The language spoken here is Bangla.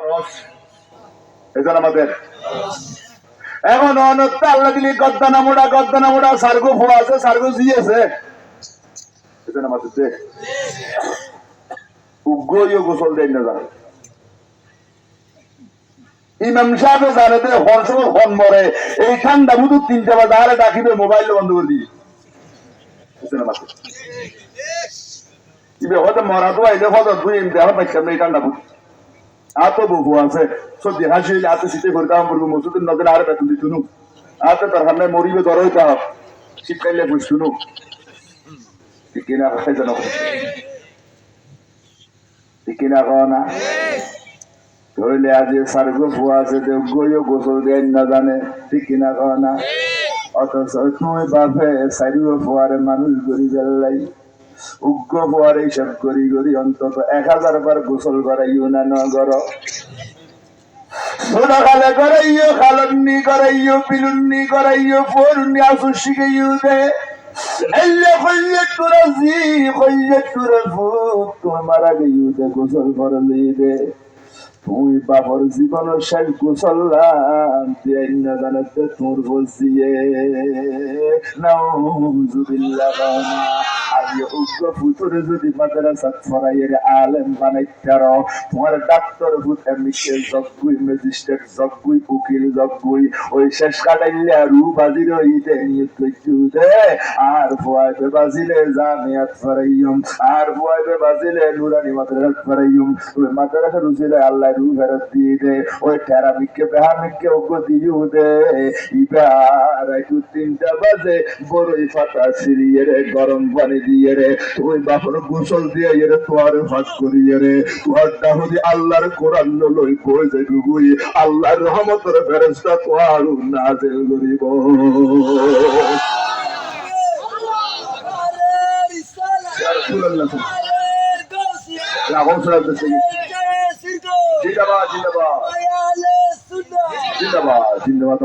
ফরজ। এজন আমাদের এখন অনত্য আল্লাহ দিলি গদ্দানা মোড়া সার্গো ফোয়া আছে সার্গো জি আছে এজন আমাদের উগ্রইও গোসল দেন না জানে ইমাম সাহেব জানে যে হন মরে এই ঠান্ডা বুধু 3টা বাজে আরে ডাকিবে মোবাইল বন্ধ করে দিই এজন আমাদের ইবে হয়তো মরা তো আইলে হয়তো দুই দেওয়া পাইছিলাম এই ঠান্ডা বুধ আতো বহু আছে সত্যি হাসি আতো শীতে করে কাম করবো মসুদের নজর আরে বেতন দিত নু আতো তার সামনে মরিবে ধরোই তা শীতকালে বুঝতো নু ঠিক কিনা হয় যেন ঠিক কিনা কও না ধরলে আজ সার্গো ফুয়া আছে গইও গোসল দেন না জানে ঠিক কিনা কও না অথচ তুমি বাপে সারিও ফুয়ারে মানুষ গড়ি বেল্লাই উগ্র ফুয়ার এইসব করি অন্তত 1000 বার গোসল করাইও না নগর খালে করাইও খালন্নি করাইও পিলুন্নি করাইও ফোরুন্নি আসু শিখাইও দে এলে কইয়ে তোরা জি কইয়ে তোরা ফুক তোমার আগে ইউদে গোসল করলি দে তুই বাবার জীবন শেষ গোসল্লাম দিয়ে না জানাতে তোর বসিয়ে নাউজুবিল্লাহ আগে উগ্র ফুতুরে যদি মাদ্রাসা ছড়াইয়ের আলেম বানাইতার তোমার ডাক্তার ভূত এমনিকে জগুই ম্যাজিস্ট্রেট জগুই উকিল জগুই ওই শেষ কাটাইলে রু বাজির ইতে নিয়ে দে আর ভয় বাজিলে জামিয়াত ফরাইয়ুম আর ভয় বাজিলে নুরানি মাদ্রাসা ফরাইয়ুম ওই মাদ্রাসা রুজিলে আল্লাহ রু ফেরত দিয়ে দে ওই টেরামিককে বেহামিককে ওগো দিও দে ইবার 2-3টা বাজে বড়ই ফাটা সিরিয়ে রে গরম পানি দিয়ে রে ওই বাপর গোসল দিয়ে রে তোয়ার ভাত করিয়ে রে তোয়ার দাহুদি আল্লাহর কোরআন লই কই যে ডুবুই আল্লাহর রহমতের ফেরেশতা তোয়ার নাজিল করিব জিন্দাবাদ জিন্দাবাদ জিন্দাবাদ জিন্দাবাদ